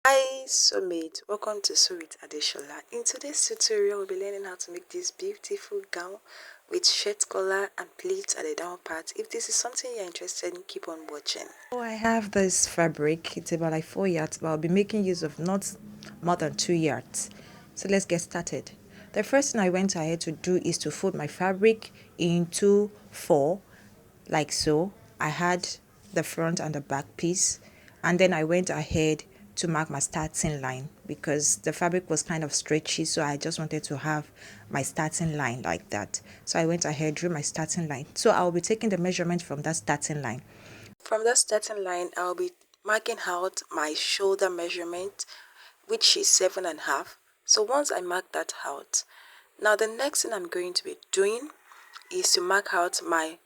Hi Soulmate, welcome to Sew with Adeshola. In today's tutorial, we'll be learning how to make this beautiful gown with shirt collar and pleats at the down part. If this is something you're interested in, keep on watching. So I have this fabric, it's about like 4 yards, but I'll be making use of not more than 2 yards. So let's get started. The first thing I went ahead to do is to fold my fabric into 4, like so. I had the front and the back piece, and then I went ahead to mark my starting line because the fabric was kind of stretchy, so I just wanted to have my starting line like that. So I went ahead, drew my starting line. So I'll be taking the measurement from that starting line. From that starting line, I'll be marking out my shoulder measurement, which is 7.5. So once I mark that out, now the next thing I'm going to be doing is to mark out my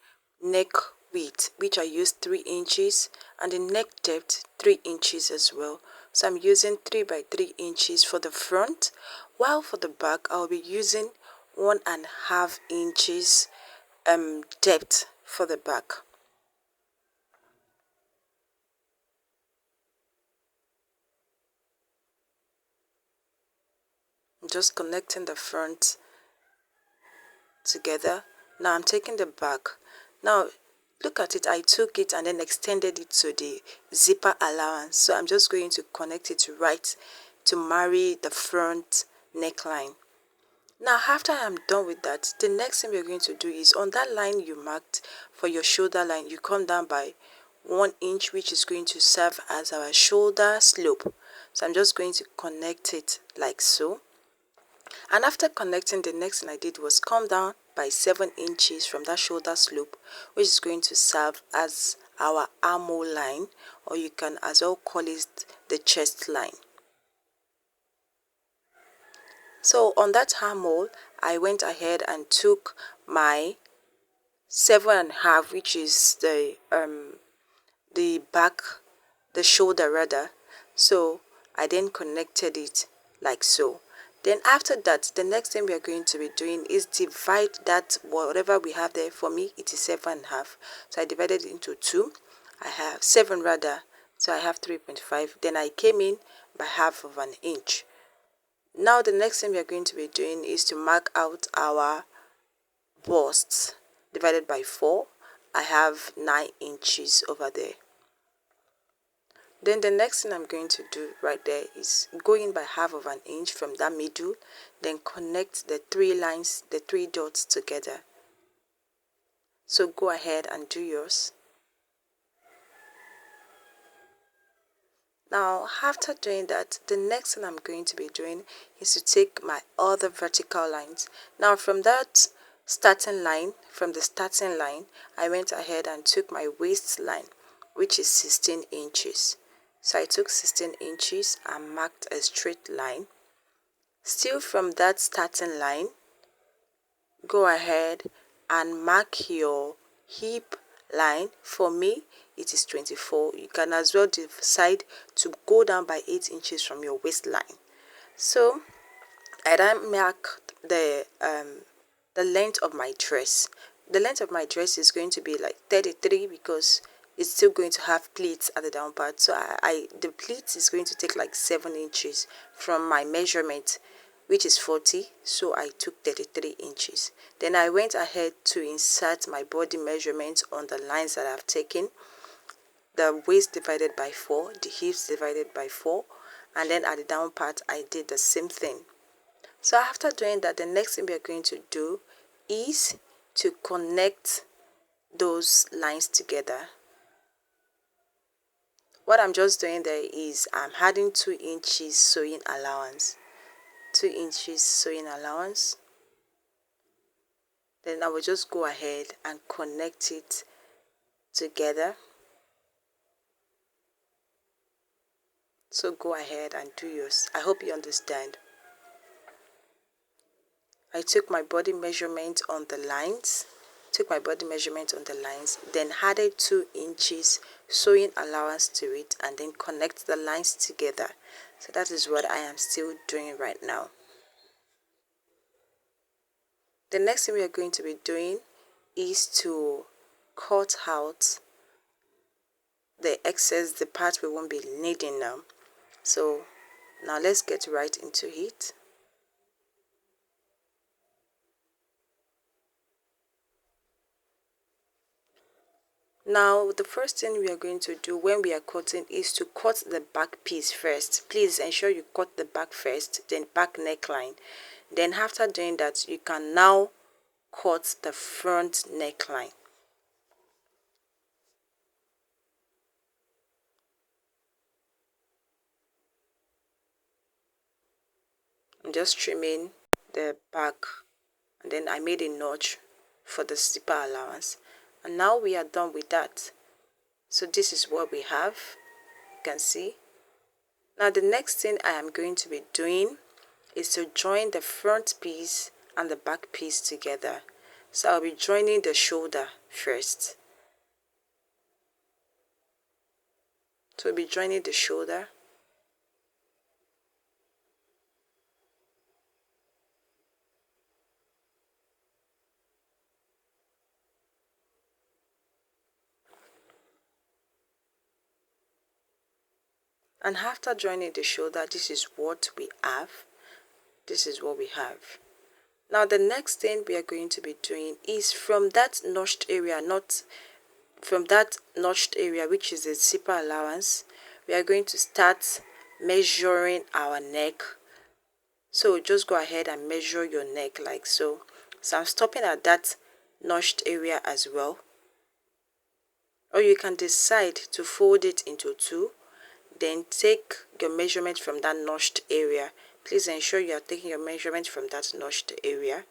neck width, which I used 3 inches, and the neck depth 3 inches as well. So I'm using 3 by 3 inches for the front, while for the back I'll be using 1.5 inches depth for the back. I'm just connecting the front together. Now I'm taking the back. Now look at it, I took it and then extended it to the zipper allowance. So I'm just going to connect it right to marry the front neckline. Now after I'm done with that, the next thing we're going to do is on that line you marked for your shoulder line, you come down by 1 inch, which is going to serve as our shoulder slope. So I'm just going to connect it like so. And after connecting, the next thing I did was come down by 7 inches from that shoulder slope, which is going to serve as our armhole line, or you can as well call it the chest line. So on that armhole, I went ahead and took my 7.5, which is the back, the shoulder rather. So I then connected it like so. Then after that, the next thing we are going to be doing is divide that, whatever we have there. For me it is 7.5, so I divided it into 2. I have 7 rather, so I have 3.5. Then I came in by half of an inch. Now the next thing we are going to be doing is to mark out our bust. Divided by 4, I have 9 inches over there. Then the next thing I'm going to do right there is go in by half of an inch from that middle, then connect the 3 lines, the 3 dots together. So go ahead and do yours. Now after doing that, the next thing I'm going to be doing is to take my other vertical lines. Now from that starting line, I went ahead and took my waistline, which is 16 inches. So I took 16 inches and marked a straight line. Still from that starting line, go ahead and mark your hip line. For me it is 24. You can as well decide to go down by 8 inches from your waistline. So I then mark the length of my dress. The length of my dress is going to be like 33 because it's still going to have pleats at the down part. So the pleats is going to take like 7 inches from my measurement, which is 40, so I took 33 inches. Then I went ahead to insert my body measurements on the lines that I've taken. The waist divided by 4, the hips divided by 4, and then at the down part I did the same thing. So after doing that, the next thing we are going to do is to connect those lines together. What I'm just doing there is I'm adding 2 inches sewing allowance. 2 inches sewing allowance. Then I will just go ahead and connect it together. So go ahead and do yours. I hope you understand. I took my body measurement on the lines, then added 2 inches sewing allowance to it, and then connect the lines together. So that is what I am still doing right now. The next thing we are going to be doing is to cut out the excess, the part we won't be needing now. So now let's get right into it. Now the first thing we are going to do when we are cutting is to cut the back piece first. Please ensure you cut the back first, then back neckline. Then after doing that, you can now cut the front neckline. I'm just trimming the back, and then I made a notch for the zipper allowance, and now we are done with that. So this is what we have, you can see. Now the next thing I am going to be doing is to join the front piece and the back piece together. So I'll be joining the shoulder first. So we'll be joining the shoulder. And after joining the shoulder, this is what we have. This is what we have. Now the next thing we are going to be doing is from that notched area, which is the zipper allowance, we are going to start measuring our neck. So just go ahead and measure your neck like so. So I'm stopping at that notched area as well. Or you can decide to fold it into two, then take your measurement from that notched area. Please ensure you are taking your measurement from that notched area,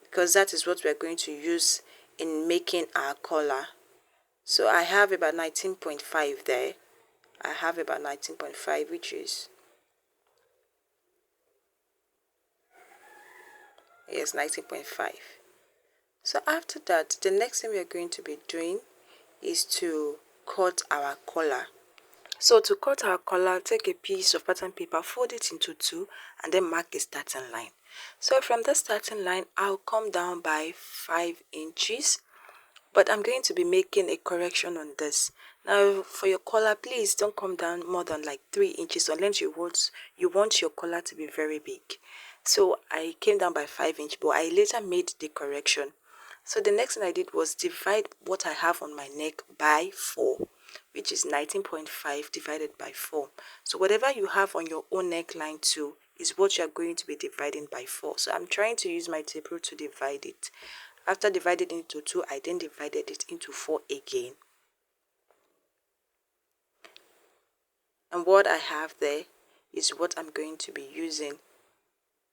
because that is what we are going to use in making our collar. So I have about 19.5 there. I have about 19.5, which is, yes, 19.5. So after that, the next thing we are going to be doing is to cut our collar. So to cut our collar, take a piece of pattern paper, fold it into two, and then mark a starting line. So from the starting line, I'll come down by 5 inches, but I'm going to be making a correction on this. Now for your collar, please don't come down more than like 3 inches unless you want your collar to be very big. So I came down by 5 inches, but I later made the correction. So the next thing I did was divide what I have on my neck by 4, which is 19.5 divided by 4. So whatever you have on your own neckline too is what you are going to be dividing by 4. So I'm trying to use my tape rule to divide it. After dividing it into 2, I then divided it into 4 again. And what I have there is what I'm going to be using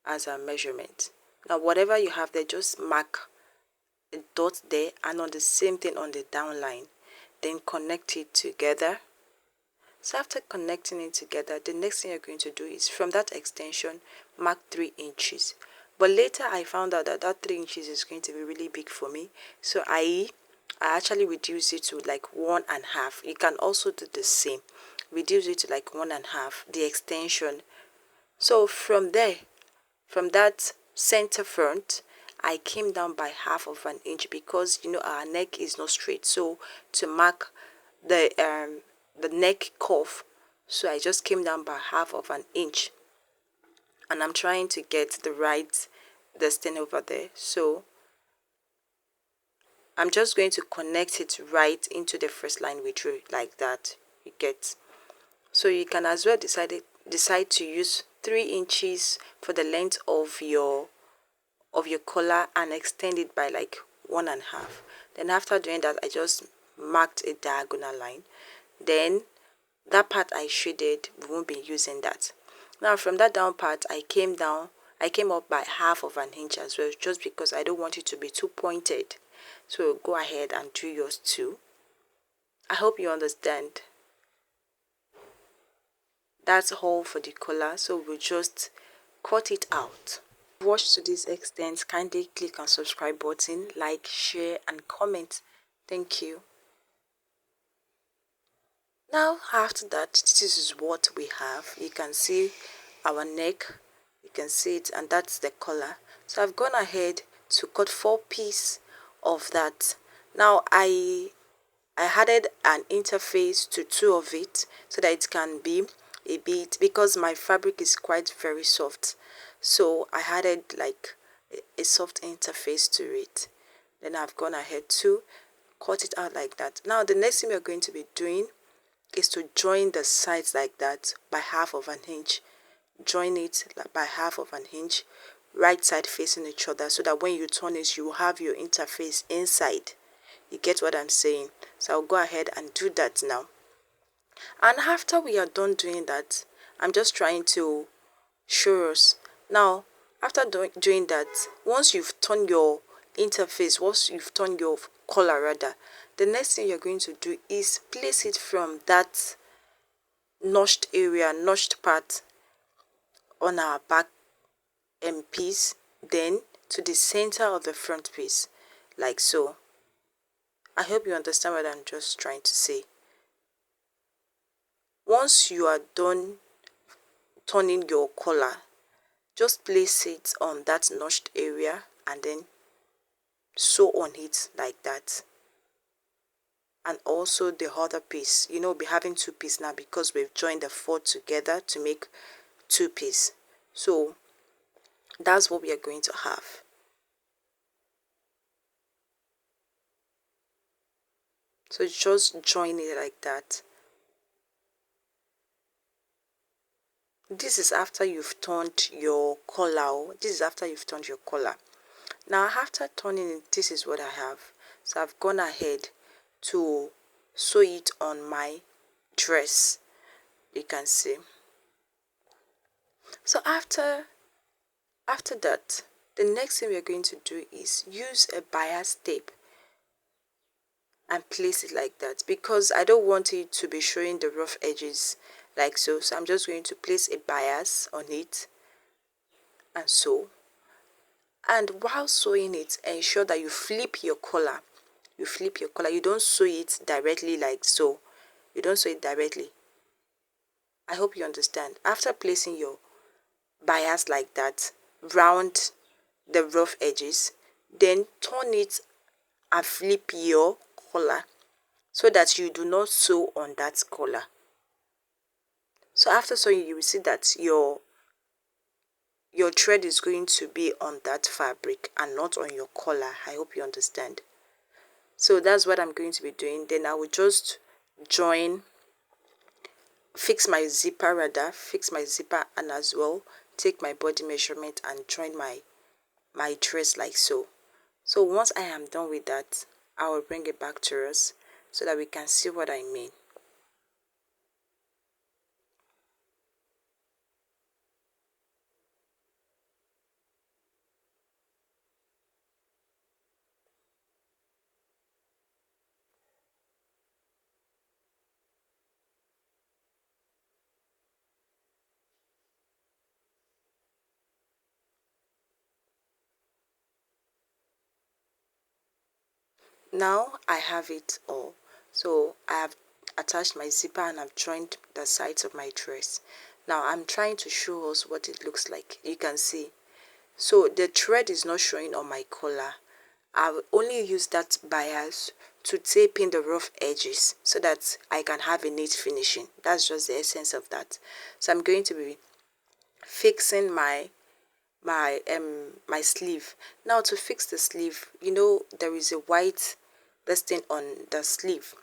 as a measurement. Now whatever you have there, just mark a dot there, and on the same thing on the down line, then connect it together. So after connecting it together, the next thing you're going to do is from that extension, mark 3 inches. But later I found out that that 3 inches is going to be really big for me, so I actually reduce it to like 1.5. You can also do the same, reduce it to like 1.5, the extension. So from there, from that center front, I came down by 1/2 inch, because you know our neck is not straight. So to mark the neck curve, so I just came down by 1/2 inch, and I'm trying to get the right distance over there. So I'm just going to connect it right into the first line we drew like that, you get. So you can as well decide to use 3 inches for the length of your collar and extend it by like 1.5. Then after doing that, I just marked a diagonal line. Then that part I shaded, we won't be using that. Now from that down part, I came up by 1/2 inch as well, just because I don't want it to be too pointed. So go ahead and do yours too. I hope you understand. That's all for the collar, so we'll just cut it out. Watched to this extent, kindly click on subscribe button, like, share and comment. Thank you. Now after that, this is what we have. You can see our neck, you can see it, and that's the collar. So I've gone ahead to cut 4 pieces of that. Now I added an interface to 2 of it so that it can be a bit, because my fabric is quite very soft, so I added like a soft interface to it. Then I've gone ahead to cut it out like that. Now the next thing we're going to be doing is to join the sides like that by half of an inch. Join it by half of an inch, right side facing each other, so that when you turn it, you will have your interface inside. You get what I'm saying? So I'll go ahead and do that now. And after we are done doing that, I'm just trying to show us. Now, after doing that, once you've turned your interface, once you've turned your collar rather, the next thing you're going to do is place it from that notched area, notched part on our back piece, then to the center of the front piece, like so. I hope you understand what I'm just trying to say. Once you are done turning your collar, just place it on that notched area and then sew on it like that. And also the other piece, you know, we'll be having two pieces now because we've joined the four together to make two pieces. So that's what we are going to have. So just join it like that. This is after you've turned your collar. This is after you've turned your collar. Now after turning it, this is what I have. So I've gone ahead to sew it on my dress. You can see. So after that, the next thing we're going to do is use a bias tape and place it like that, because I don't want it to be showing the rough edges like so. So I'm just going to place a bias on it and sew. And while sewing it, ensure that you flip your collar. You flip your collar. You don't sew it directly like so. You don't sew it directly. I hope you understand. After placing your bias like that, round the rough edges, then turn it and flip your collar so that you do not sew on that collar. So after sewing, you will see that your thread is going to be on that fabric and not on your collar. I hope you understand. So that's what I'm going to be doing. Then I will just fix my zipper and as well take my body measurement and join my dress like so. So once I am done with that, I will bring it back to us so that we can see what I mean. Now I have it all. So I have attached my zipper and I've joined the sides of my dress. Now I'm trying to show us what it looks like. You can see. So the thread is not showing on my collar. I will only use that bias to tape in the rough edges so that I can have a neat finishing. That's just the essence of that. So I'm going to be fixing my sleeve. Now to fix the sleeve, you know, there is a white thing on the sleeve.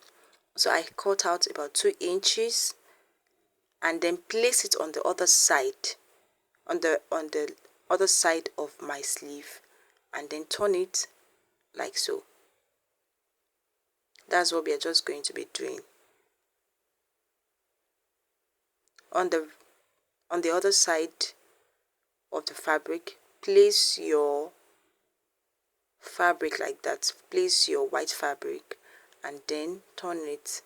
So I cut out about 2 inches and then place it on the other side, on the other side of my sleeve, and then turn it like so. That's what we are just going to be doing. On the other side of the fabric, place your fabric like that. Place your white fabric and then turn it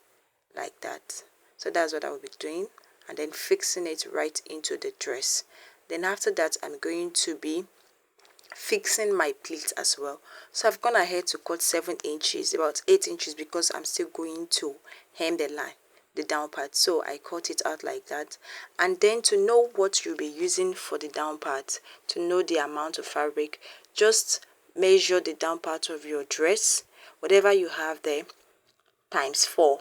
like that. So that's what I will be doing, and then fixing it right into the dress. Then after that, I'm going to be fixing my pleats as well. So I've gone ahead to cut 7 inches, about 8 inches, because I'm still going to hem the line, the down part. So I cut it out like that. And then to know what you'll be using for the down part, to know the amount of fabric, just measure the down part of your dress, whatever you have there, times 4.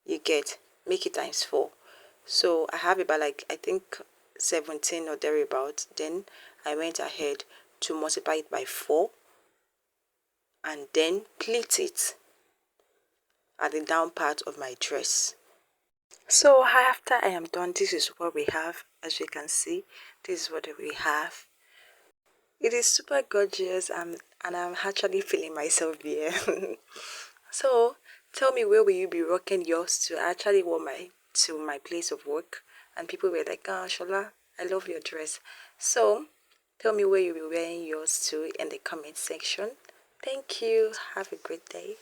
You get. make it times 4. So I have about like, I think 17 or thereabout. Then I went ahead to multiply it by 4 and then pleat it at the down part of my dress. So after I am done, this is what we have. As you can see, this is what we have. It is super gorgeous, and I'm actually feeling myself here. So tell me, where will you be rocking yours to? I actually wore my to my place of work, and people were like, "Oh, Shola, I love your dress." So tell me where you'll be wearing yours to in the comment section. Thank you. Have a great day.